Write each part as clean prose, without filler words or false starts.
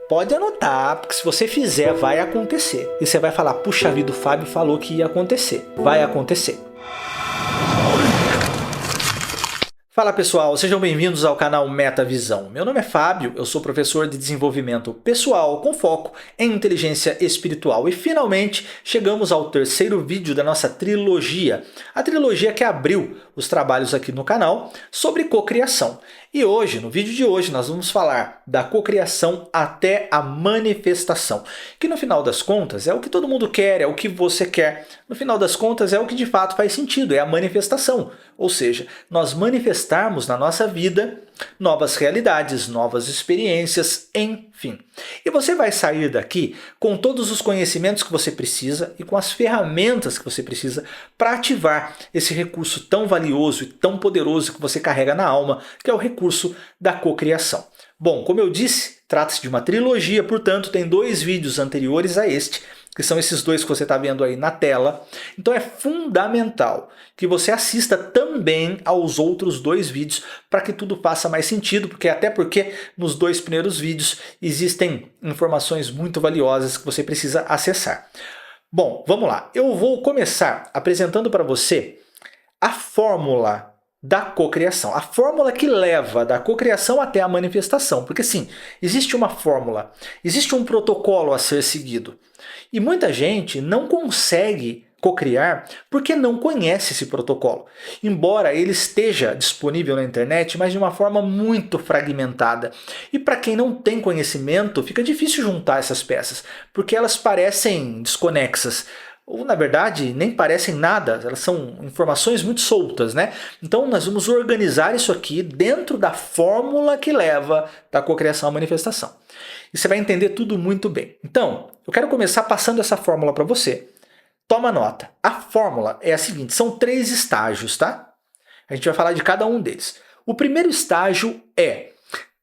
Pode anotar, porque se você fizer, vai acontecer. E você vai falar, puxa vida, o Fábio falou que ia acontecer. Vai acontecer. Fala pessoal, sejam bem-vindos ao canal Metavisão. Meu nome é Fábio, eu sou professor de desenvolvimento pessoal com foco em inteligência espiritual. E finalmente chegamos ao terceiro vídeo da nossa trilogia. A trilogia que abriu os trabalhos aqui no canal sobre cocriação. E hoje, no vídeo de hoje, nós vamos falar da cocriação até a manifestação. Que no final das contas é o que todo mundo quer, é o que você quer. No final das contas é o que de fato faz sentido, é a manifestação. Ou seja, nós manifestarmos na nossa vida novas realidades, novas experiências, enfim. E você vai sair daqui com todos os conhecimentos que você precisa e com as ferramentas que você precisa para ativar esse recurso tão valioso e tão poderoso que você carrega na alma, que é o recurso da cocriação. Bom, como eu disse, trata-se de uma trilogia, portanto tem 2 vídeos anteriores a este, que são esses 2 que você está vendo aí na tela. Então é fundamental que você assista também aos outros 2 vídeos para que tudo faça mais sentido, até porque nos 2 primeiros vídeos existem informações muito valiosas que você precisa acessar. Bom, vamos lá. Eu vou começar apresentando para você a fórmula da cocriação. A fórmula que leva da cocriação até a manifestação. Porque sim, existe uma fórmula, existe um protocolo a ser seguido. E muita gente não consegue cocriar porque não conhece esse protocolo. Embora ele esteja disponível na internet, mas de uma forma muito fragmentada. E para quem não tem conhecimento, fica difícil juntar essas peças, porque elas parecem desconexas. Ou, na verdade, nem parecem nada, elas são informações muito soltas, né? Então, nós vamos organizar isso aqui dentro da fórmula que leva da cocriação à manifestação. E você vai entender tudo muito bem. Então, eu quero começar passando essa fórmula para você. Toma nota. A fórmula é a seguinte, são 3 estágios, tá? A gente vai falar de cada um deles. O primeiro estágio é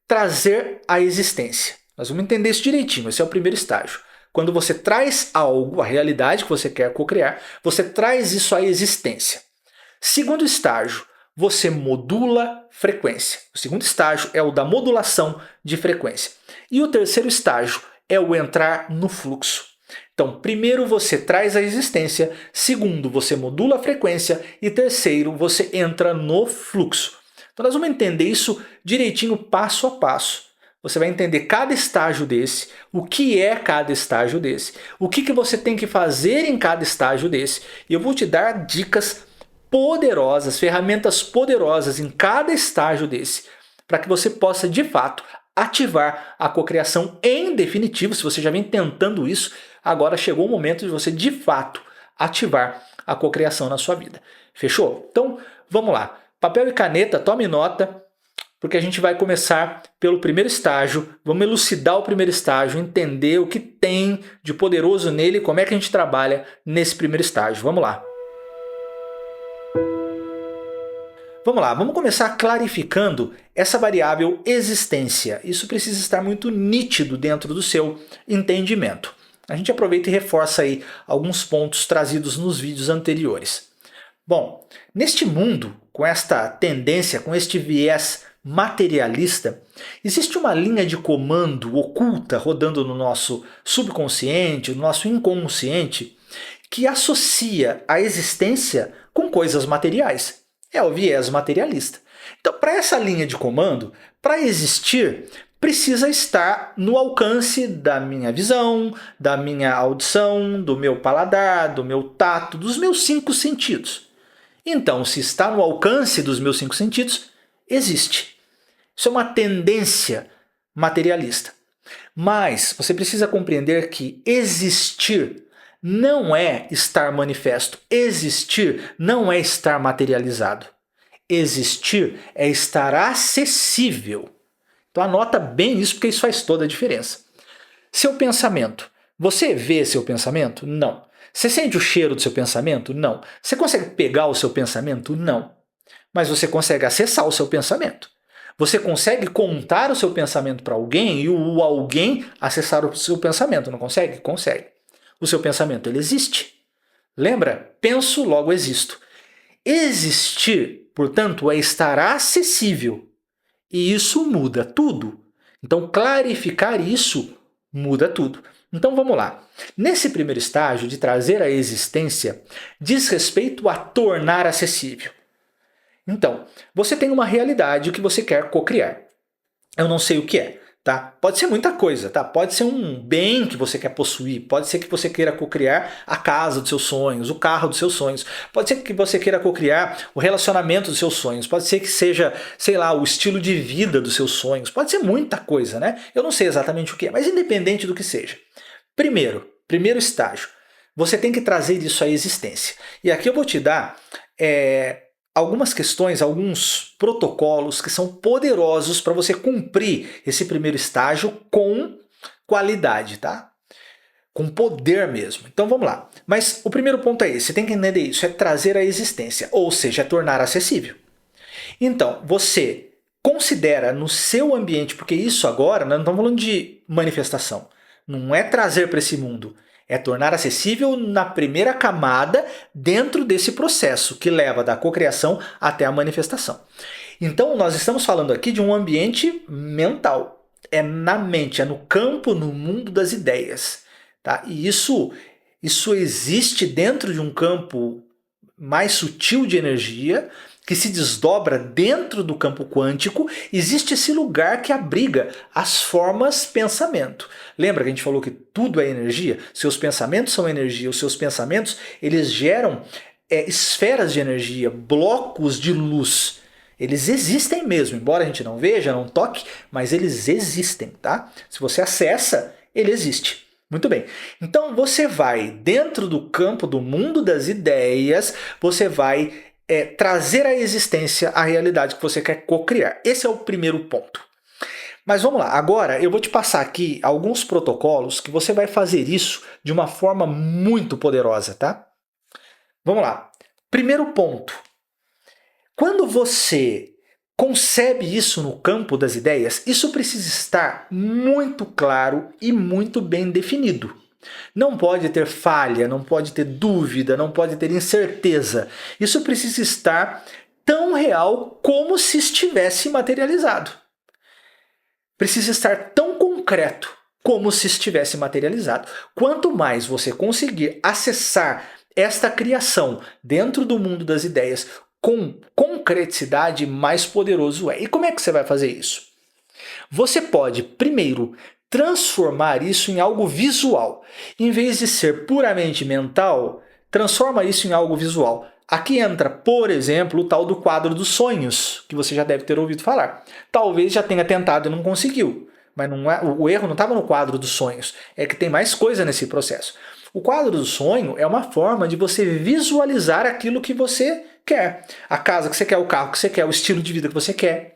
trazer à existência. Nós vamos entender isso direitinho, esse é o primeiro estágio. Quando você traz algo, a realidade que você quer cocriar, você traz isso à existência. Segundo estágio, você modula frequência. O segundo estágio é o da modulação de frequência. E o terceiro estágio é o entrar no fluxo. Então, primeiro você traz à existência, segundo você modula a frequência e terceiro você entra no fluxo. Então nós vamos entender isso direitinho passo a passo. Você vai entender cada estágio desse, o que é cada estágio desse, o que você tem que fazer em cada estágio desse. E eu vou te dar dicas poderosas, ferramentas poderosas em cada estágio desse, para que você possa de fato ativar a cocriação em definitivo. Se você já vem tentando isso, agora chegou o momento de você de fato ativar a cocriação na sua vida. Fechou? Então vamos lá. Papel e caneta, tome nota. Porque a gente vai começar pelo primeiro estágio, vamos elucidar o primeiro estágio, entender o que tem de poderoso nele, como é que a gente trabalha nesse primeiro estágio. Vamos lá. Vamos começar clarificando essa variável existência. Isso precisa estar muito nítido dentro do seu entendimento. A gente aproveita e reforça aí alguns pontos trazidos nos vídeos anteriores. Bom, neste mundo, com esta tendência, com este viés materialista, existe uma linha de comando oculta rodando no nosso subconsciente, no nosso inconsciente, que associa a existência com coisas materiais. É o viés materialista. Então, para essa linha de comando, para existir, precisa estar no alcance da minha visão, da minha audição, do meu paladar, do meu tato, dos meus 5 sentidos. Então, se está no alcance dos meus 5 sentidos, existe. Isso é uma tendência materialista. Mas você precisa compreender que existir não é estar manifesto. Existir não é estar materializado. Existir é estar acessível. Então anota bem isso, porque isso faz toda a diferença. Seu pensamento. Você vê seu pensamento? Não. Você sente o cheiro do seu pensamento? Não. Você consegue pegar o seu pensamento? Não. Mas você consegue acessar o seu pensamento. Você consegue contar o seu pensamento para alguém e o alguém acessar o seu pensamento, não consegue? Consegue. O seu pensamento, ele existe. Lembra? Penso, logo existo. Existir, portanto, é estar acessível. E isso muda tudo. Então, clarificar isso muda tudo. Então vamos lá. Nesse primeiro estágio de trazer à existência, diz respeito a tornar acessível. Então, você tem uma realidade que você quer cocriar. Eu não sei o que é, tá? Pode ser muita coisa, tá? Pode ser um bem que você quer possuir, pode ser que você queira cocriar a casa dos seus sonhos, o carro dos seus sonhos, pode ser que você queira cocriar o relacionamento dos seus sonhos, pode ser que seja, sei lá, o estilo de vida dos seus sonhos, pode ser muita coisa, né? Eu não sei exatamente o que é, mas independente do que seja. Primeiro estágio, você tem que trazer isso à existência. E aqui eu vou te dar algumas questões, alguns protocolos que são poderosos para você cumprir esse primeiro estágio com qualidade, tá? Com poder mesmo. Então vamos lá. Mas o primeiro ponto é esse, você tem que entender isso, é trazer à existência, ou seja, é tornar acessível. Então, você considera no seu ambiente, porque isso agora, nós não estamos falando de manifestação, não é trazer para esse mundo, é tornar acessível na primeira camada dentro desse processo que leva da cocriação até a manifestação. Então nós estamos falando aqui de um ambiente mental. É na mente, é no campo, no mundo das ideias. Tá? E isso existe dentro de um campo mais sutil de energia, que se desdobra dentro do campo quântico. Existe esse lugar que abriga as formas pensamento. Lembra que a gente falou que tudo é energia? Seus pensamentos são energia, os seus pensamentos eles geram esferas de energia, blocos de luz. Eles existem mesmo, embora a gente não veja, não toque, mas eles existem, tá? Se você acessa, ele existe. Muito bem, então você vai dentro do campo do mundo das ideias, você vai trazer à existência a realidade que você quer cocriar. Esse é o primeiro ponto. Mas vamos lá, agora eu vou te passar aqui alguns protocolos que você vai fazer isso de uma forma muito poderosa, tá? Vamos lá. Primeiro ponto. Quando você concebe isso no campo das ideias, isso precisa estar muito claro e muito bem definido. Não pode ter falha, não pode ter dúvida, não pode ter incerteza. Isso precisa estar tão real como se estivesse materializado. Precisa estar tão concreto como se estivesse materializado. Quanto mais você conseguir acessar esta criação dentro do mundo das ideias com concreticidade, mais poderoso é. E como é que você vai fazer isso? Você pode, primeiro, transformar isso em algo visual. Em vez de ser puramente mental, transforma isso em algo visual. Aqui entra, por exemplo, o tal do quadro dos sonhos, que você já deve ter ouvido falar. Talvez já tenha tentado e não conseguiu, mas o erro não estava no quadro dos sonhos, é que tem mais coisa nesse processo. O quadro do sonho é uma forma de você visualizar aquilo que você quer. A casa que você quer, o carro que você quer, o estilo de vida que você quer.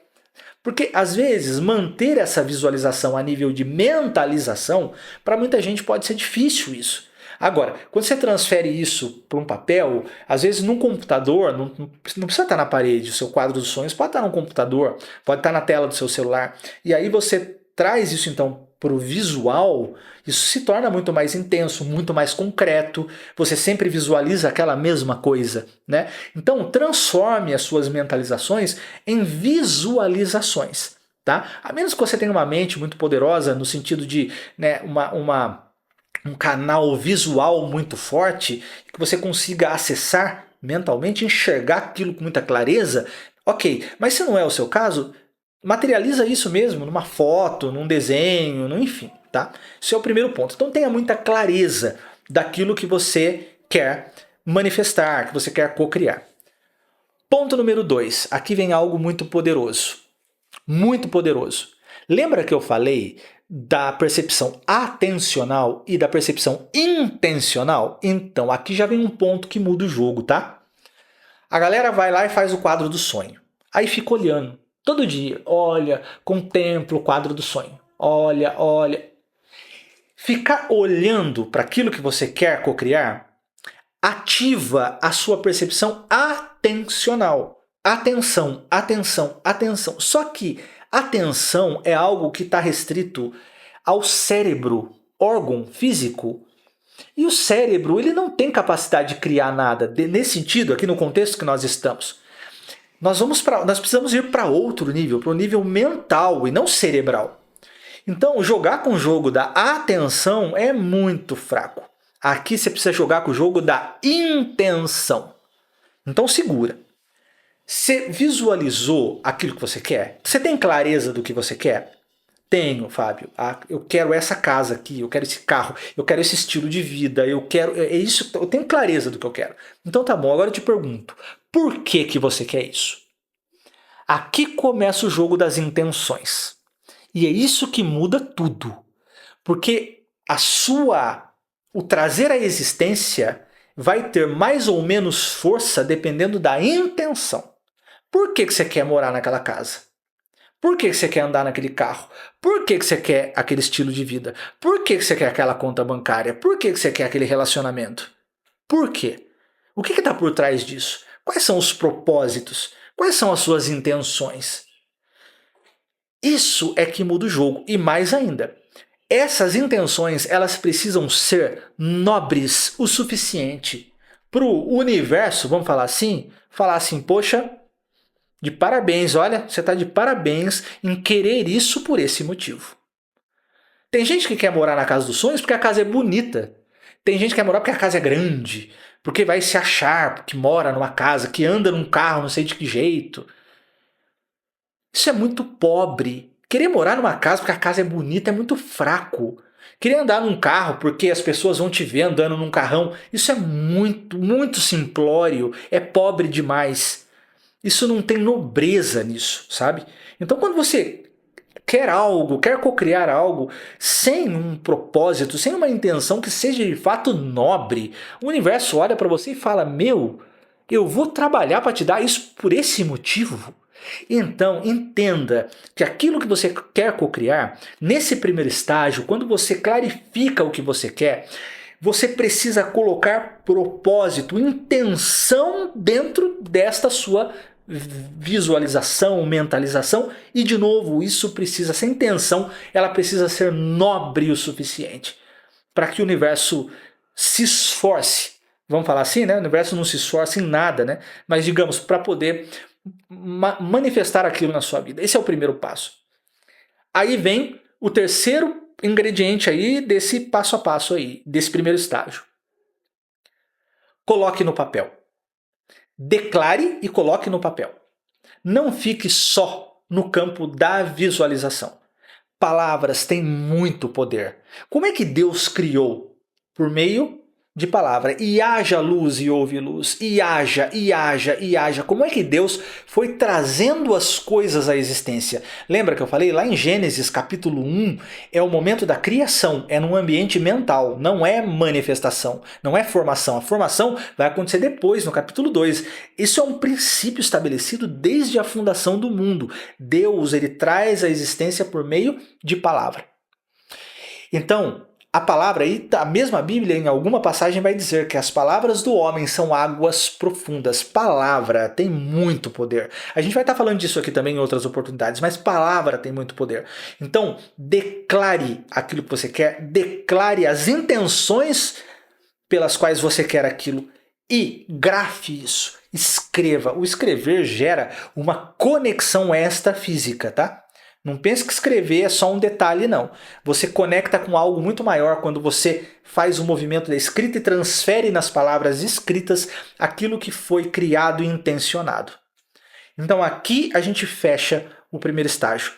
Porque, às vezes, manter essa visualização a nível de mentalização, para muita gente pode ser difícil isso. Agora, quando você transfere isso para um papel, às vezes num computador, não precisa estar na parede, o seu quadro dos sonhos pode estar no computador, pode estar na tela do seu celular. E aí você traz isso então para o visual, isso se torna muito mais intenso, muito mais concreto, você sempre visualiza aquela mesma coisa, né? Então transforme as suas mentalizações em visualizações, tá? A menos que você tenha uma mente muito poderosa no sentido de, né, um canal visual muito forte, que você consiga acessar mentalmente, enxergar aquilo com muita clareza, ok, mas se não é o seu caso, materializa isso mesmo numa foto, num desenho, enfim, tá? Esse é o primeiro ponto. Então tenha muita clareza daquilo que você quer manifestar, que você quer cocriar. Ponto número 2. Aqui vem algo muito poderoso. Muito poderoso. Lembra que eu falei da percepção atencional e da percepção intencional? Então, aqui já vem um ponto que muda o jogo, tá? A galera vai lá e faz o quadro do sonho. Aí fica olhando. Todo dia, olha, contempla o quadro do sonho. Olha, olha. Ficar olhando para aquilo que você quer cocriar ativa a sua percepção atencional. Atenção, atenção, atenção. Só que atenção é algo que está restrito ao cérebro, órgão físico. E o cérebro ele não tem capacidade de criar nada. Nesse sentido, aqui no contexto que nós estamos. Nós precisamos ir para outro nível, para o nível mental e não cerebral. Então, jogar com o jogo da atenção é muito fraco. Aqui você precisa jogar com o jogo da intenção. Então segura. Você visualizou aquilo que você quer? Você tem clareza do que você quer? Tenho, Fábio. Eu quero essa casa aqui, eu quero esse carro, eu quero esse estilo de vida, eu quero. É isso, eu tenho clareza do que eu quero. Então tá bom, agora eu te pergunto: por que que você quer isso? Aqui começa o jogo das intenções. E é isso que muda tudo. Porque o trazer à existência vai ter mais ou menos força dependendo da intenção. Por que que você quer morar naquela casa? Por que que você quer andar naquele carro? Por que que você quer aquele estilo de vida? Por que que você quer aquela conta bancária? Por que que você quer aquele relacionamento? Por quê? O que está por trás disso? Quais são os propósitos? Quais são as suas intenções? Isso é que muda o jogo. E mais ainda, essas intenções elas precisam ser nobres o suficiente para o universo, vamos falar assim, poxa, de parabéns, olha, você está de parabéns em querer isso por esse motivo. Tem gente que quer morar na casa dos sonhos porque a casa é bonita. Tem gente que quer morar porque a casa é grande, porque vai se achar, porque mora numa casa, que anda num carro, não sei de que jeito. Isso é muito pobre. Querer morar numa casa porque a casa é bonita é muito fraco. Querer andar num carro porque as pessoas vão te ver andando num carrão, isso é muito, muito simplório, é pobre demais. Isso não tem nobreza nisso, sabe? Então quando você quer algo, quer cocriar algo sem um propósito, sem uma intenção que seja de fato nobre, o universo olha para você e fala: meu, eu vou trabalhar para te dar isso por esse motivo. Então, entenda que aquilo que você quer cocriar, nesse primeiro estágio, quando você clarifica o que você quer, você precisa colocar propósito, intenção dentro desta sua visualização, mentalização, e de novo, essa intenção, ela precisa ser nobre o suficiente para que o universo se esforce. Vamos falar assim, né? O universo não se esforça em nada, né? Mas digamos, para poder manifestar aquilo na sua vida. Esse é o primeiro passo. Aí vem o terceiro ingrediente aí desse passo a passo aí, desse primeiro estágio. Coloque no papel. Declare e coloque no papel. Não fique só no campo da visualização. Palavras têm muito poder. Como é que Deus criou? Por meio de palavra. E haja luz e houve luz. E haja, e haja, e haja. Como é que Deus foi trazendo as coisas à existência? Lembra que eu falei lá em Gênesis capítulo 1, é o momento da criação, é num ambiente mental, não é manifestação, não é formação. A formação vai acontecer depois, no capítulo 2. Isso é um princípio estabelecido desde a fundação do mundo. Deus, ele traz a existência por meio de palavra. Então, a palavra aí, a mesma Bíblia em alguma passagem vai dizer que as palavras do homem são águas profundas. Palavra tem muito poder. A gente vai estar falando disso aqui também em outras oportunidades, mas palavra tem muito poder. Então, declare aquilo que você quer, declare as intenções pelas quais você quer aquilo e grafe isso. Escreva. O escrever gera uma conexão extrafísica, tá? Não pense que escrever é só um detalhe, não. Você conecta com algo muito maior quando você faz o movimento da escrita e transfere nas palavras escritas aquilo que foi criado e intencionado. Então aqui a gente fecha o primeiro estágio.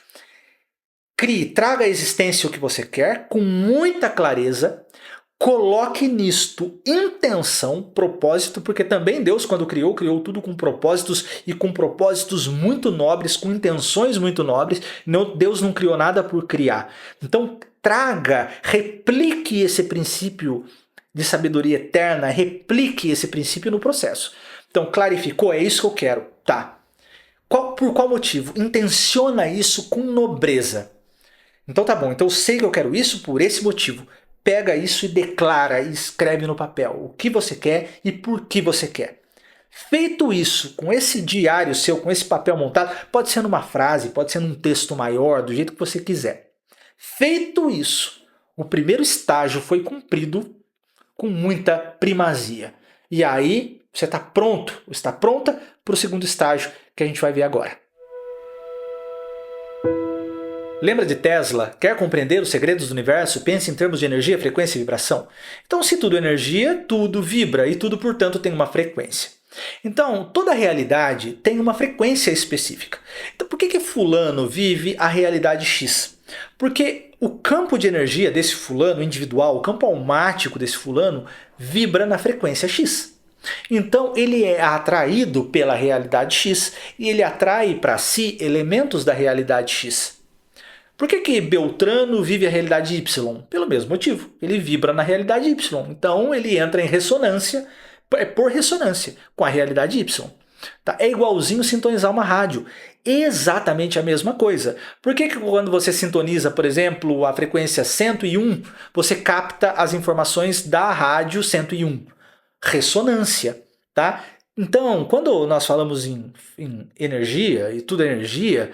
Crie, traga à existência o que você quer com muita clareza. Coloque nisto intenção, propósito, porque também Deus, quando criou tudo com propósitos e com propósitos muito nobres, com intenções muito nobres. Deus não criou nada por criar. Então, replique esse princípio de sabedoria eterna, replique esse princípio no processo. Então, clarificou, é isso que eu quero. Tá. Por qual motivo? Intenciona isso com nobreza. Então tá bom, então eu sei que eu quero isso por esse motivo. Pega isso e declara e escreve no papel o que você quer e por que você quer. Feito isso, com esse diário seu, com esse papel montado, pode ser numa frase, pode ser num texto maior, do jeito que você quiser. Feito isso, o primeiro estágio foi cumprido com muita primazia. E aí você está pronto, está pronta para o segundo estágio que a gente vai ver agora. Lembra de Tesla? Quer compreender os segredos do universo? Pense em termos de energia, frequência e vibração. Então, se tudo é energia, tudo vibra e tudo, portanto, tem uma frequência. Então, toda realidade tem uma frequência específica. Então, por que fulano vive a realidade X? Porque o campo de energia desse fulano individual, o campo almático desse fulano, vibra na frequência X. Então, ele é atraído pela realidade X e ele atrai para si elementos da realidade X. Por que Beltrano vive a realidade Y? Pelo mesmo motivo. Ele vibra na realidade Y. Então, ele entra em ressonância, por ressonância, com a realidade Y. Tá? É igualzinho sintonizar uma rádio. Exatamente a mesma coisa. Por que quando você sintoniza, por exemplo, a frequência 101, você capta as informações da rádio 101? Ressonância. Tá? Então, quando nós falamos em energia, e tudo é energia,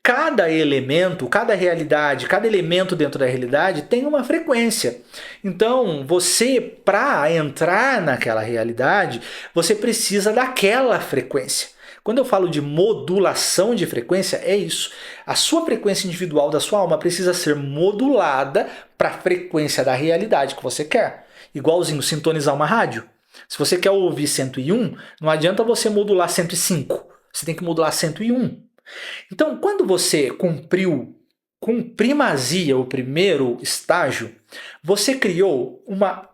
cada elemento, cada realidade, cada elemento dentro da realidade tem uma frequência. Então, você, para entrar naquela realidade, você precisa daquela frequência. Quando eu falo de modulação de frequência, é isso. A sua frequência individual da sua alma precisa ser modulada para a frequência da realidade que você quer. Igualzinho sintonizar uma rádio. Se você quer ouvir 101, não adianta você modular 105. Você tem que modular 101. Então, quando você cumpriu com primazia o primeiro estágio, você criou uma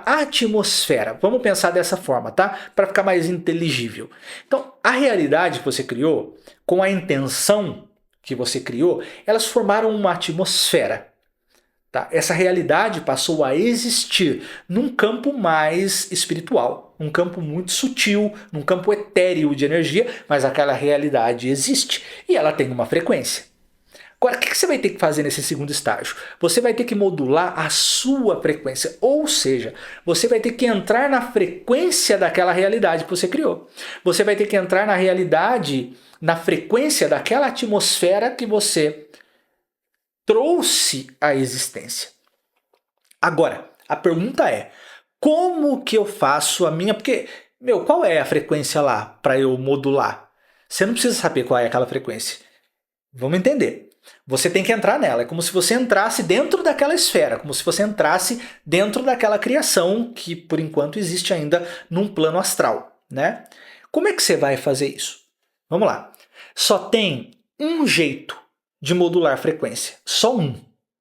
atmosfera. Vamos pensar dessa forma, tá? Para ficar mais inteligível. Então, a realidade que você criou, com a intenção que você criou, elas formaram uma atmosfera. Tá? Essa realidade passou a existir num campo mais espiritual, num campo muito sutil, num campo etéreo de energia, mas aquela realidade existe e ela tem uma frequência. Agora, o que você vai ter que fazer nesse segundo estágio? Você vai ter que modular a sua frequência, ou seja, você vai ter que entrar na frequência daquela realidade que você criou. Você vai ter que entrar na realidade, na frequência daquela atmosfera que você trouxe à existência. Agora, a pergunta é, como que eu faço a minha... Porque, qual é a frequência lá para eu modular? Você não precisa saber qual é aquela frequência. Vamos entender. Você tem que entrar nela. É como se você entrasse dentro daquela esfera, como se você entrasse dentro daquela criação que, por enquanto, existe ainda num plano astral, né? Como é que você vai fazer isso? Vamos lá. Só tem um jeito de modular frequência. Só um.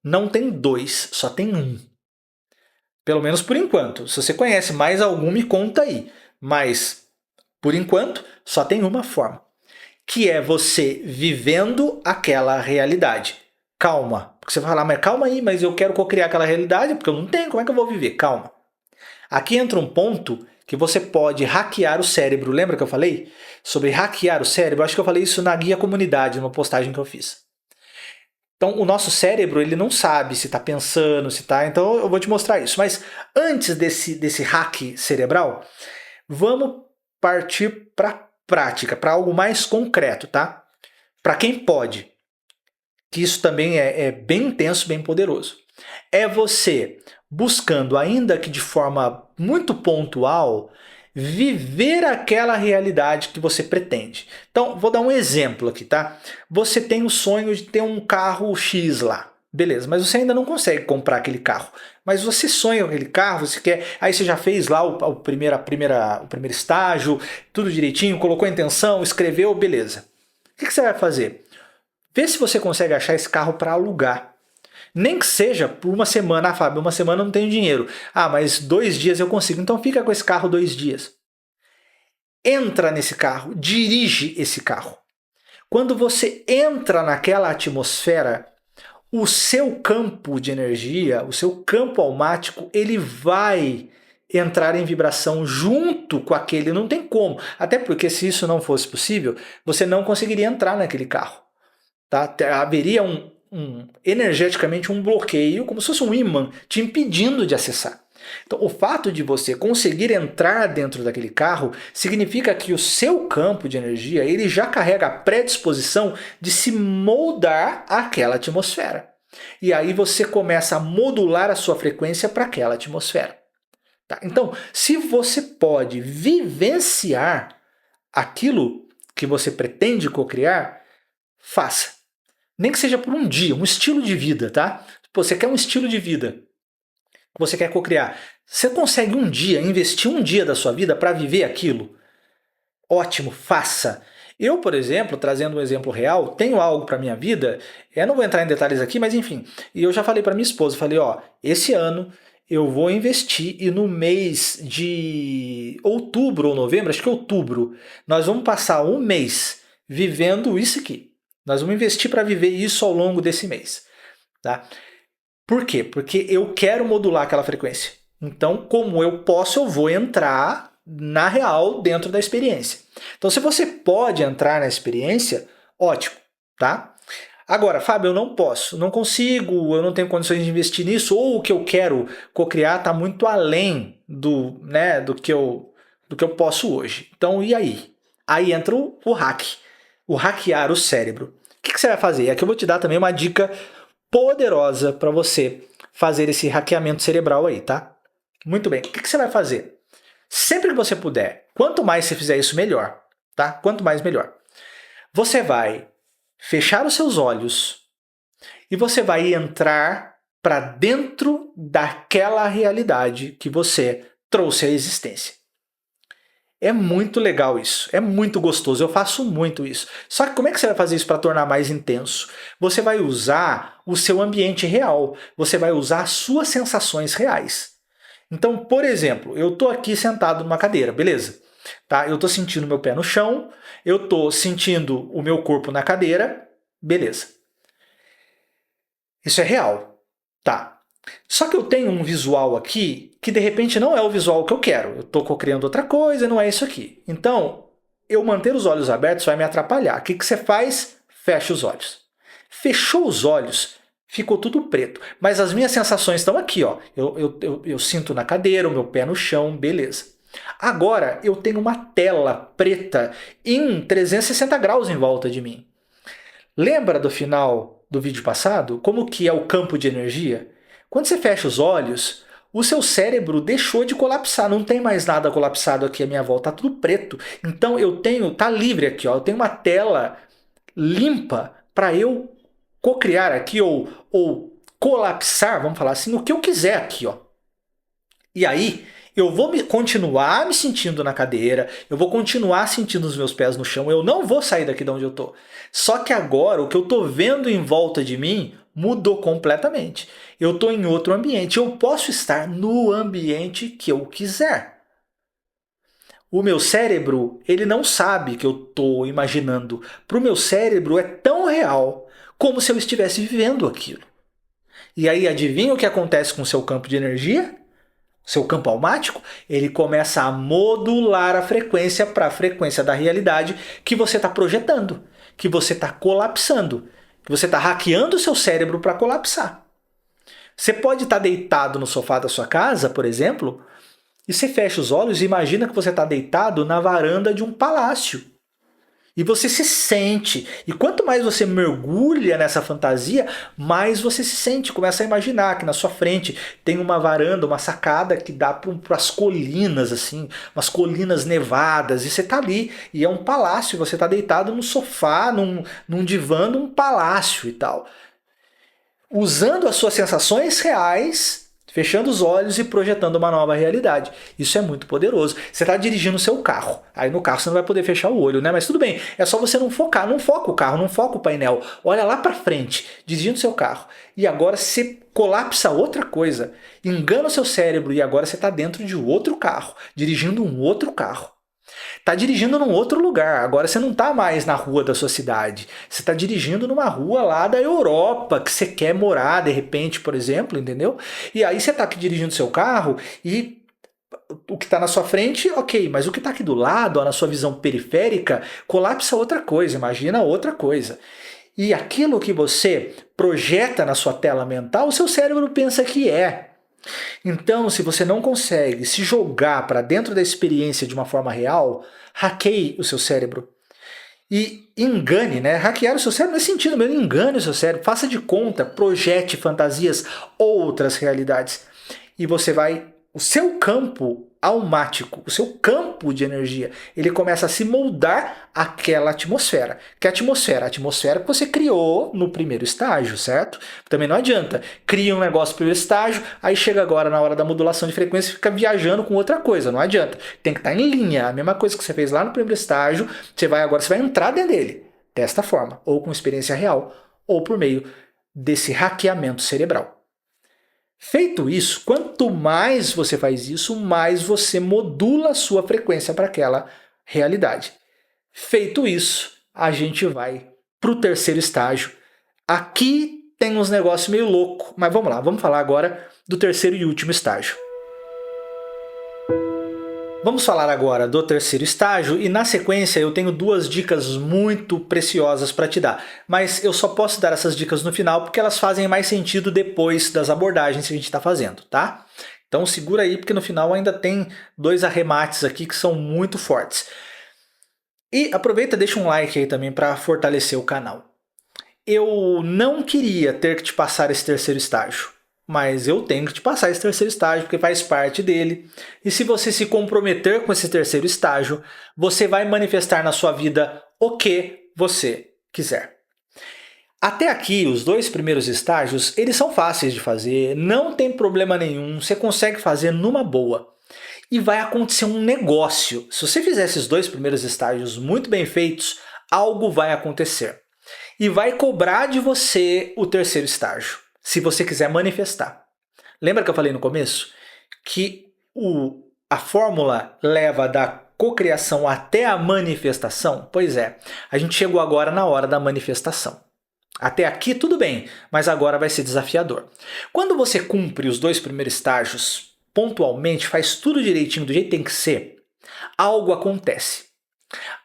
Não tem dois, só tem um. Pelo menos por enquanto. Se você conhece mais algum, me conta aí. Mas, por enquanto, só tem uma forma. Que é você vivendo aquela realidade. Calma. Porque você vai falar, mas calma aí, mas eu quero cocriar aquela realidade, porque eu não tenho, como é que eu vou viver? Calma. Aqui entra um ponto que você pode hackear o cérebro. Lembra que eu falei sobre hackear o cérebro? Acho que eu falei isso na guia comunidade, numa postagem que eu fiz. Então, o nosso cérebro, ele não sabe se está pensando, se está... Então, eu vou te mostrar isso. Mas antes desse hack cerebral, vamos partir para a prática, para algo mais concreto, tá? Para quem pode, que isso também é bem intenso, bem poderoso. É você buscando, ainda que de forma muito pontual, viver aquela realidade que você pretende. Então, vou dar um exemplo aqui, tá? Você tem o sonho de ter um carro X lá. Beleza, mas você ainda não consegue comprar aquele carro. Mas você sonha com aquele carro, você quer. Aí você já fez lá o primeiro estágio, tudo direitinho, colocou a intenção, escreveu, beleza. O que você vai fazer? Vê se você consegue achar esse carro para alugar. Nem que seja por uma semana. Ah, Fábio, uma semana eu não tenho dinheiro. Ah, mas 2 dias eu consigo. Então fica com esse carro 2 dias. Entra nesse carro, dirige esse carro. Quando você entra naquela atmosfera, o seu campo de energia, o seu campo almático, ele vai entrar em vibração junto com aquele. Não tem como. Até porque se isso não fosse possível, você não conseguiria entrar naquele carro. Tá? Haveria energeticamente um bloqueio, como se fosse um ímã, te impedindo de acessar. Então, o fato de você conseguir entrar dentro daquele carro significa que o seu campo de energia ele já carrega a predisposição de se moldar àquela atmosfera. E aí você começa a modular a sua frequência para aquela atmosfera. Tá? Então, se você pode vivenciar aquilo que você pretende cocriar, faça. Nem que seja por um dia, um estilo de vida, tá? Pô, você quer um estilo de vida que você quer cocriar. Você consegue um dia, investir um dia da sua vida para viver aquilo? Ótimo, faça. Eu, por exemplo, trazendo um exemplo real, tenho algo para minha vida, eu não vou entrar em detalhes aqui, mas enfim, e eu já falei para minha esposa, falei, ó, esse ano eu vou investir e no mês de outubro ou novembro, acho que outubro, nós vamos passar um mês vivendo isso aqui. Nós vamos investir para viver isso ao longo desse mês, tá? Por quê? Porque eu quero modular aquela frequência. Então, como eu posso, eu vou entrar na real dentro da experiência. Então, se você pode entrar na experiência, ótimo, tá? Agora, Fábio, eu não posso, não consigo, eu não tenho condições de investir nisso, ou o que eu quero cocriar está muito além do que eu posso hoje. Então, e aí? Aí entra o hack, o hackear o cérebro. O que você vai fazer? Aqui eu vou te dar também uma dica poderosa para você fazer esse hackeamento cerebral aí, tá? Muito bem. O que você vai fazer? Sempre que você puder, quanto mais você fizer isso, melhor, tá? Quanto mais, melhor. Você vai fechar os seus olhos e você vai entrar para dentro daquela realidade que você trouxe à existência. É muito legal isso, é muito gostoso, eu faço muito isso. Só que como é que você vai fazer isso para tornar mais intenso? Você vai usar o seu ambiente real, você vai usar as suas sensações reais. Então, por exemplo, eu estou aqui sentado numa cadeira, beleza? Tá? Eu estou sentindo meu pé no chão, eu estou sentindo o meu corpo na cadeira, beleza. Isso é real, tá? Só que eu tenho um visual aqui que de repente não é o visual que eu quero. Eu estou cocriando outra coisa, não é isso aqui. Então, eu manter os olhos abertos vai me atrapalhar. O que você faz? Fecha os olhos. Fechou os olhos, ficou tudo preto. Mas as minhas sensações estão aqui, ó. Eu sinto na cadeira, o meu pé no chão, beleza. Agora eu tenho uma tela preta em 360 graus em volta de mim. Lembra do final do vídeo passado? Como que é o campo de energia? Quando você fecha os olhos, o seu cérebro deixou de colapsar, não tem mais nada colapsado aqui à minha volta, tá tudo preto. Então tá livre aqui, ó, eu tenho uma tela limpa para eu cocriar aqui ou colapsar, vamos falar assim, o que eu quiser aqui, ó. E aí, eu vou continuar me sentindo na cadeira, eu vou continuar sentindo os meus pés no chão, eu não vou sair daqui de onde eu tô. Só que agora, o que eu tô vendo em volta de mim mudou completamente. Eu estou em outro ambiente, eu posso estar no ambiente que eu quiser. O meu cérebro, ele não sabe que eu estou imaginando. Para o meu cérebro é tão real como se eu estivesse vivendo aquilo. E aí, adivinha o que acontece com o seu campo de energia? Seu campo almático? Ele começa a modular a frequência para a frequência da realidade que você está projetando, que você está colapsando, que você está hackeando o seu cérebro para colapsar. Você pode estar deitado no sofá da sua casa, por exemplo, e você fecha os olhos e imagina que você está deitado na varanda de um palácio. E você se sente. E quanto mais você mergulha nessa fantasia, mais você se sente. Começa a imaginar que na sua frente tem uma varanda, uma sacada que dá para as colinas, assim, umas colinas nevadas. E você está ali. E é um palácio. Você está deitado num sofá, num divã, num palácio e tal. Usando as suas sensações reais, fechando os olhos e projetando uma nova realidade. Isso é muito poderoso. Você está dirigindo o seu carro. Aí no carro você não vai poder fechar o olho, né? Mas tudo bem, é só você não focar. Não foca o carro, não foca o painel. Olha lá para frente, dirigindo o seu carro. E agora você colapsa outra coisa. Engana o seu cérebro e agora você está dentro de outro carro, dirigindo um outro carro. Está dirigindo num outro lugar, agora você não está mais na rua da sua cidade, você está dirigindo numa rua lá da Europa, que você quer morar de repente, por exemplo, entendeu? E aí você está aqui dirigindo seu carro e o que está na sua frente, ok, mas o que está aqui do lado, ó, na sua visão periférica, colapsa outra coisa, imagina outra coisa. E aquilo que você projeta na sua tela mental, o seu cérebro pensa que é. Então, se você não consegue se jogar para dentro da experiência de uma forma real, hackeie o seu cérebro. E engane, né? Hackear o seu cérebro nesse sentido mesmo, engane o seu cérebro, faça de conta, projete fantasias, outras realidades. E você vai, o seu campo almático, o seu campo de energia, ele começa a se moldar àquela atmosfera. Que atmosfera? A atmosfera que você criou no primeiro estágio, certo? Também não adianta. Cria um negócio no primeiro estágio, aí chega agora na hora da modulação de frequência e fica viajando com outra coisa. Não adianta. Tem que estar em linha. A mesma coisa que você fez lá no primeiro estágio, você vai entrar dentro dele. Desta forma, ou com experiência real, ou por meio desse hackeamento cerebral. Feito isso, quanto mais você faz isso, mais você modula a sua frequência para aquela realidade. Feito isso, a gente vai para o terceiro estágio. Aqui tem uns negócios meio loucos, mas vamos lá, vamos falar agora do terceiro e último estágio. Vamos falar agora do terceiro estágio e na sequência eu tenho duas dicas muito preciosas para te dar. Mas eu só posso dar essas dicas no final porque elas fazem mais sentido depois das abordagens que a gente está fazendo, tá? Então segura aí porque no final ainda tem dois arremates aqui que são muito fortes. E aproveita e deixa um like aí também para fortalecer o canal. Eu não queria ter que te passar esse terceiro estágio. Mas eu tenho que te passar esse terceiro estágio porque faz parte dele. E se você se comprometer com esse terceiro estágio, você vai manifestar na sua vida o que você quiser. Até aqui, os dois primeiros estágios, eles são fáceis de fazer, não tem problema nenhum, você consegue fazer numa boa. E vai acontecer um negócio. Se você fizer esses dois primeiros estágios muito bem feitos, algo vai acontecer. E vai cobrar de você o terceiro estágio. Se você quiser manifestar. Lembra que eu falei no começo? Que a fórmula leva da cocriação até a manifestação? Pois é, a gente chegou agora na hora da manifestação. Até aqui tudo bem, mas agora vai ser desafiador. Quando você cumpre os dois primeiros estágios, pontualmente, faz tudo direitinho do jeito que tem que ser, algo acontece.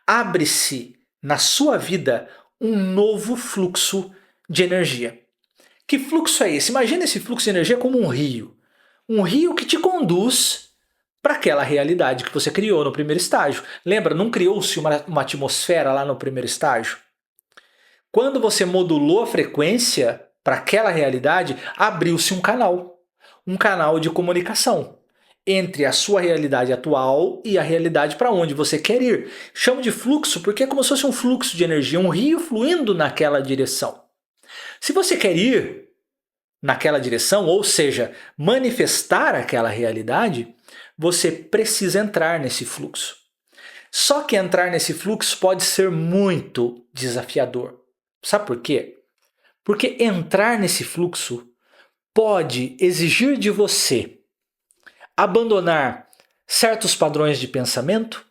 Abre-se na sua vida um novo fluxo de energia. Que fluxo é esse? Imagina esse fluxo de energia como um rio. Um rio que te conduz para aquela realidade que você criou no primeiro estágio. Lembra, não criou-se uma atmosfera lá no primeiro estágio? Quando você modulou a frequência para aquela realidade, abriu-se um canal de comunicação entre a sua realidade atual e a realidade para onde você quer ir. Chamo de fluxo porque é como se fosse um fluxo de energia, um rio fluindo naquela direção. Se você quer ir naquela direção, ou seja, manifestar aquela realidade, você precisa entrar nesse fluxo. Só que entrar nesse fluxo pode ser muito desafiador. Sabe por quê? Porque entrar nesse fluxo pode exigir de você abandonar certos padrões de pensamento,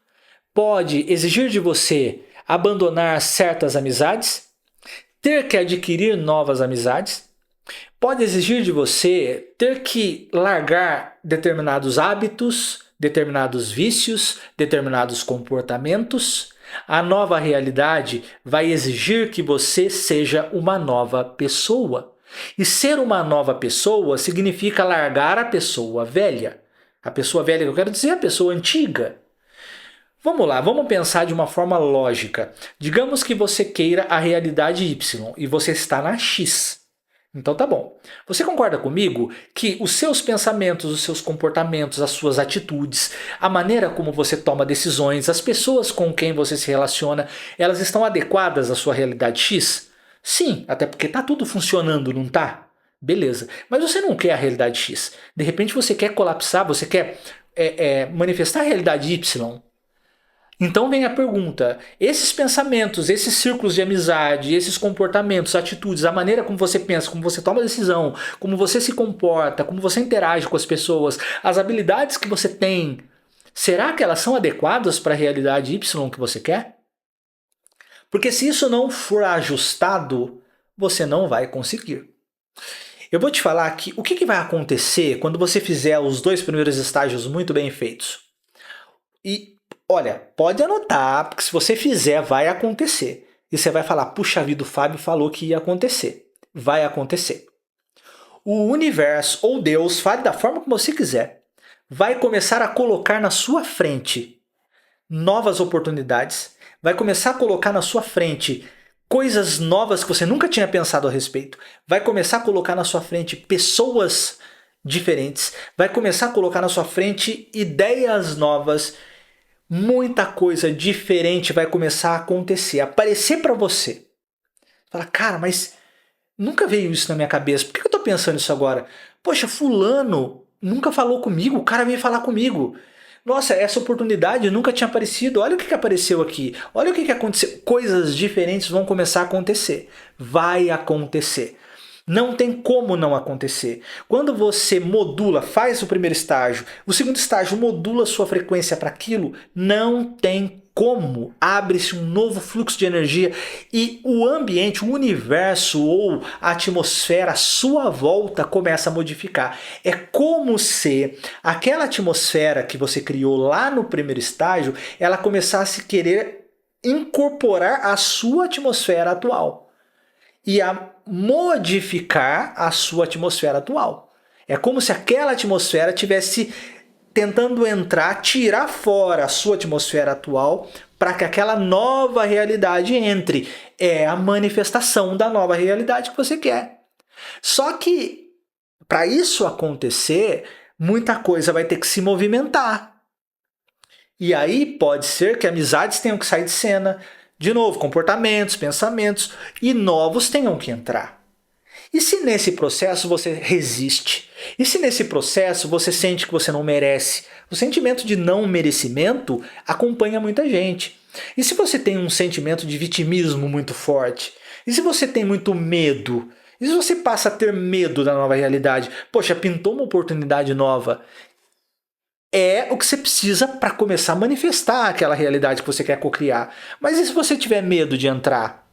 pode exigir de você abandonar certas amizades, ter que adquirir novas amizades, pode exigir de você ter que largar determinados hábitos, determinados vícios, determinados comportamentos. A nova realidade vai exigir que você seja uma nova pessoa. E ser uma nova pessoa significa largar a pessoa velha. A pessoa velha que eu quero dizer é a pessoa antiga. Vamos lá, vamos pensar de uma forma lógica. Digamos que você queira a realidade Y e você está na X. Então tá bom. Você concorda comigo que os seus pensamentos, os seus comportamentos, as suas atitudes, a maneira como você toma decisões, as pessoas com quem você se relaciona, elas estão adequadas à sua realidade X? Sim, até porque tá tudo funcionando, não tá? Beleza. Mas você não quer a realidade X. De repente você quer colapsar, você quer manifestar a realidade Y. Então vem a pergunta, esses pensamentos, esses círculos de amizade, esses comportamentos, atitudes, a maneira como você pensa, como você toma decisão, como você se comporta, como você interage com as pessoas, as habilidades que você tem, será que elas são adequadas para a realidade Y que você quer? Porque se isso não for ajustado, você não vai conseguir. Eu vou te falar que o que vai acontecer quando você fizer os dois primeiros estágios muito bem feitos. E olha, pode anotar, porque se você fizer, vai acontecer. E você vai falar, puxa vida, o Fábio falou que ia acontecer. Vai acontecer. O universo ou Deus, fale da forma como você quiser, vai começar a colocar na sua frente novas oportunidades, vai começar a colocar na sua frente coisas novas que você nunca tinha pensado a respeito, vai começar a colocar na sua frente pessoas diferentes, vai começar a colocar na sua frente ideias novas, muita coisa diferente vai começar a acontecer, aparecer para você. Fala, cara, mas nunca veio isso na minha cabeça, por que eu tô pensando isso agora? Poxa, fulano nunca falou comigo, o cara veio falar comigo. Nossa, essa oportunidade nunca tinha aparecido, olha o que apareceu aqui, olha o que aconteceu. Coisas diferentes vão começar a acontecer, vai acontecer. Não tem como não acontecer. Quando você modula, faz o primeiro estágio, o segundo estágio modula sua frequência para aquilo, não tem como. Abre-se um novo fluxo de energia e o ambiente, o universo ou a atmosfera à sua volta começa a modificar. É como se aquela atmosfera que você criou lá no primeiro estágio, ela começasse a querer incorporar a sua atmosfera atual e a modificar a sua atmosfera atual. É como se aquela atmosfera tivesse tentando entrar, tirar fora a sua atmosfera atual para que aquela nova realidade entre. É a manifestação da nova realidade que você quer. Só que para isso acontecer, muita coisa vai ter que se movimentar. E aí pode ser que amizades tenham que sair de cena, de novo, comportamentos, pensamentos, e novos tenham que entrar. E se nesse processo você resiste? E se nesse processo você sente que você não merece? O sentimento de não merecimento acompanha muita gente. E se você tem um sentimento de vitimismo muito forte? E se você tem muito medo? E se você passa a ter medo da nova realidade? Poxa, pintou uma oportunidade nova. É o que você precisa para começar a manifestar aquela realidade que você quer cocriar. Mas e se você tiver medo de entrar?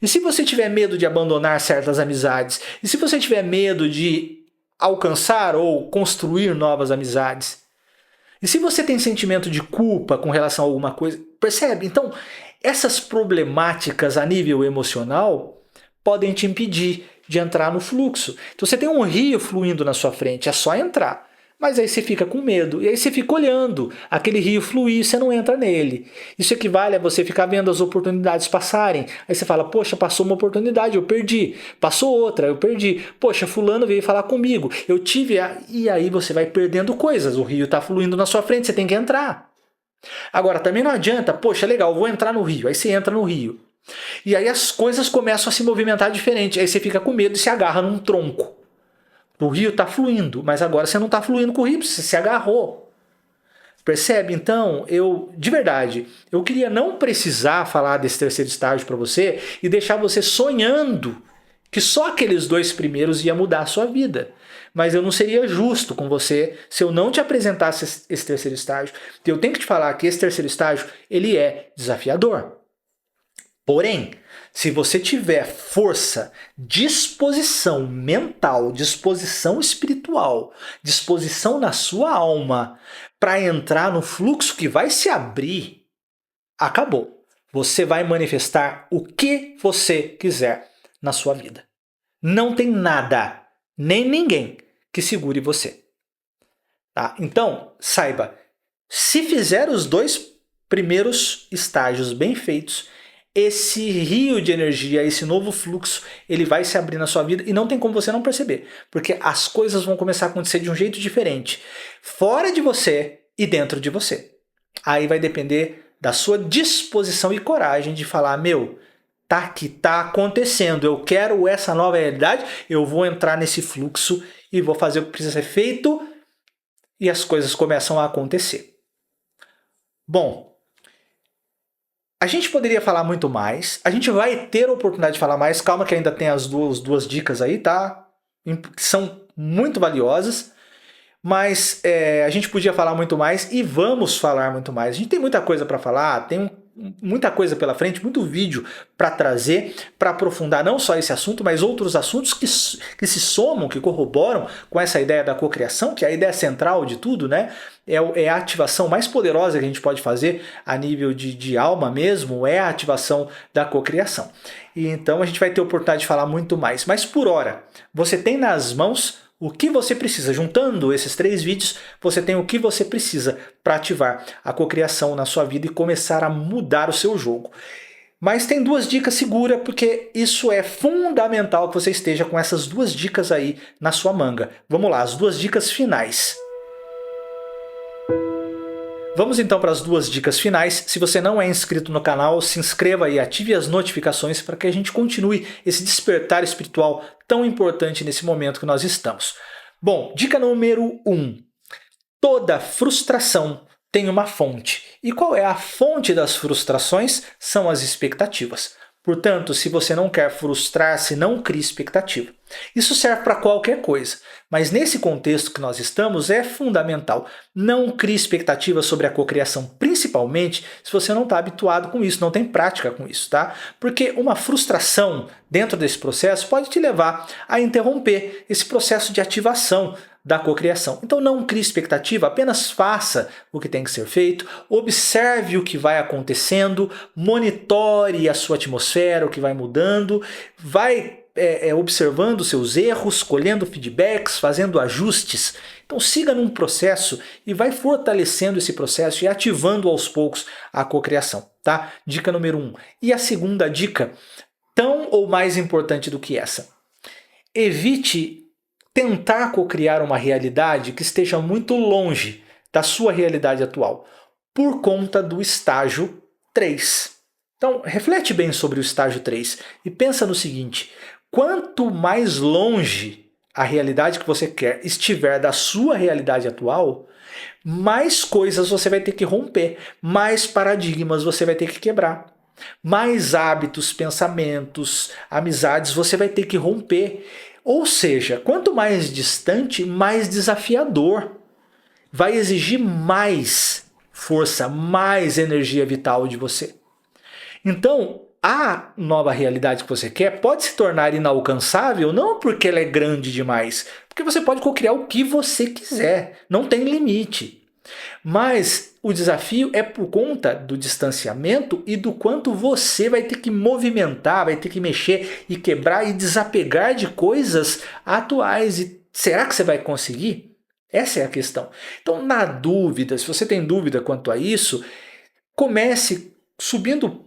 E se você tiver medo de abandonar certas amizades? E se você tiver medo de alcançar ou construir novas amizades? E se você tem sentimento de culpa com relação a alguma coisa? Percebe? Então, essas problemáticas a nível emocional podem te impedir de entrar no fluxo. Então você tem um rio fluindo na sua frente, é só entrar. Mas aí você fica com medo, e aí você fica olhando aquele rio fluir e você não entra nele. Isso equivale a você ficar vendo as oportunidades passarem. Aí você fala, poxa, passou uma oportunidade, eu perdi. Passou outra, eu perdi. Poxa, fulano veio falar comigo, eu tive a... E aí você vai perdendo coisas, o rio está fluindo na sua frente, você tem que entrar. Agora, também não adianta, poxa, legal, vou entrar no rio. Aí você entra no rio. E aí as coisas começam a se movimentar diferente. Aí você fica com medo e se agarra num tronco. O rio está fluindo, mas agora você não está fluindo com o rio, você se agarrou. Percebe? Então, de verdade, eu queria não precisar falar desse terceiro estágio para você e deixar você sonhando que só aqueles 2 primeiros ia mudar a sua vida. Mas eu não seria justo com você se eu não te apresentasse esse terceiro estágio. Eu tenho que te falar que esse terceiro estágio, ele é desafiador. Porém, se você tiver força, disposição mental, disposição espiritual, disposição na sua alma para entrar no fluxo que vai se abrir, acabou. Você vai manifestar o que você quiser na sua vida. Não tem nada, nem ninguém que segure você. Tá? Então, saiba, se fizer os 2 primeiros estágios bem feitos, esse rio de energia, esse novo fluxo, ele vai se abrir na sua vida e não tem como você não perceber, porque as coisas vão começar a acontecer de um jeito diferente, fora de você e dentro de você. Aí vai depender da sua disposição e coragem de falar, meu, tá aqui, tá acontecendo, eu quero essa nova realidade, eu vou entrar nesse fluxo e vou fazer o que precisa ser feito e as coisas começam a acontecer. Bom, a gente poderia falar muito mais, a gente vai ter a oportunidade de falar mais, calma que ainda tem as duas dicas aí, tá? Que são muito valiosas, mas a gente podia falar muito mais e vamos falar muito mais. A gente tem muita coisa para falar, tem muita coisa pela frente, muito vídeo para trazer, para aprofundar não só esse assunto, mas outros assuntos que se somam, que corroboram com essa ideia da cocriação, que é a ideia central de tudo, né? É a ativação mais poderosa que a gente pode fazer a nível de alma mesmo, é a ativação da cocriação. E então a gente vai ter a oportunidade de falar muito mais. Mas por hora, você tem nas mãos o que você precisa. Juntando esses 3 vídeos, você tem o que você precisa para ativar a cocriação na sua vida e começar a mudar o seu jogo. Mas tem duas dicas, segura, porque isso é fundamental que você esteja com essas duas dicas aí na sua manga. Vamos lá, as duas dicas finais. Vamos então para as duas dicas finais. Se você não é inscrito no canal, se inscreva e ative as notificações para que a gente continue esse despertar espiritual tão importante nesse momento que nós estamos. Bom, dica número 1. Toda frustração tem uma fonte. E qual é a fonte das frustrações? São as expectativas. Portanto, se você não quer frustrar-se, não crie expectativa. Isso serve para qualquer coisa, mas nesse contexto que nós estamos é fundamental. Não crie expectativa sobre a cocriação, principalmente se você não está habituado com isso, não tem prática com isso, tá? Porque uma frustração dentro desse processo pode te levar a interromper esse processo de ativação da cocriação. Então não crie expectativa, apenas faça o que tem que ser feito, observe o que vai acontecendo, monitore a sua atmosfera, o que vai mudando, vai observando seus erros, colhendo feedbacks, fazendo ajustes. Então siga num processo e vai fortalecendo esse processo e ativando aos poucos a cocriação, tá? Dica número 1. E a segunda dica, tão ou mais importante do que essa. Evite tentar cocriar uma realidade que esteja muito longe da sua realidade atual, por conta do estágio 3. Então, reflete bem sobre o estágio 3 e pensa no seguinte: quanto mais longe a realidade que você quer estiver da sua realidade atual, mais coisas você vai ter que romper, mais paradigmas você vai ter que quebrar, mais hábitos, pensamentos, amizades você vai ter que romper. Ou seja, quanto mais distante, mais desafiador. Vai exigir mais força, mais energia vital de você. Então, a nova realidade que você quer pode se tornar inalcançável, não porque ela é grande demais, porque você pode cocriar o que você quiser, não tem limite. Mas o desafio é por conta do distanciamento e do quanto você vai ter que movimentar, vai ter que mexer e quebrar e desapegar de coisas atuais. E será que você vai conseguir? Essa é a questão. Então, na dúvida, se você tem dúvida quanto a isso, comece subindo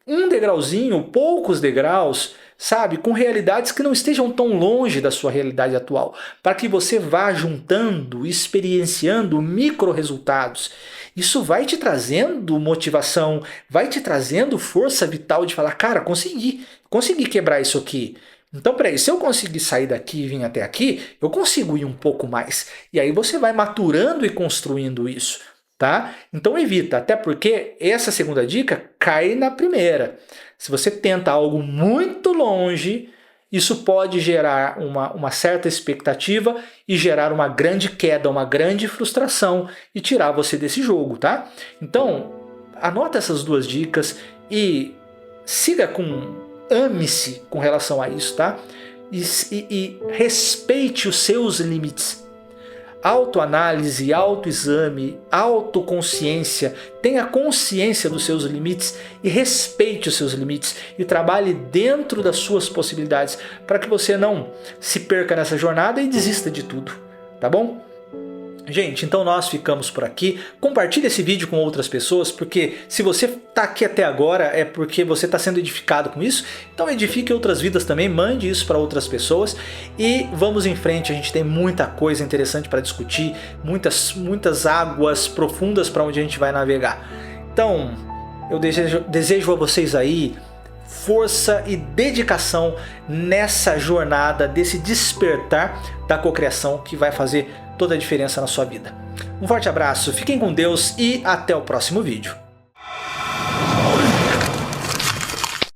um degrauzinho, poucos degraus, sabe, com realidades que não estejam tão longe da sua realidade atual, para que você vá juntando, experienciando micro resultados. Isso vai te trazendo motivação, vai te trazendo força vital de falar, cara, consegui quebrar isso aqui. Então, peraí, se eu conseguir sair daqui e vir até aqui, eu consigo ir um pouco mais. E aí você vai maturando e construindo isso. Tá? Então evita, até porque essa segunda dica cai na primeira. Se você tenta algo muito longe, isso pode gerar uma certa expectativa e gerar uma grande queda, uma grande frustração e tirar você desse jogo, tá? Então, anota essas duas dicas e siga ame-se com relação a isso, tá? E respeite os seus limites. Autoanálise, autoexame, autoconsciência, tenha consciência dos seus limites e respeite os seus limites e trabalhe dentro das suas possibilidades para que você não se perca nessa jornada e desista de tudo, tá bom? Gente, então nós ficamos por aqui. Compartilhe esse vídeo com outras pessoas, porque se você está aqui até agora é porque você está sendo edificado com isso. Então edifique outras vidas também, mande isso para outras pessoas e vamos em frente. A gente tem muita coisa interessante para discutir, muitas águas profundas para onde a gente vai navegar. Então, eu desejo a vocês aí força e dedicação nessa jornada, desse despertar da cocriação que vai fazer toda a diferença na sua vida. Um forte abraço, fiquem com Deus e até o próximo vídeo.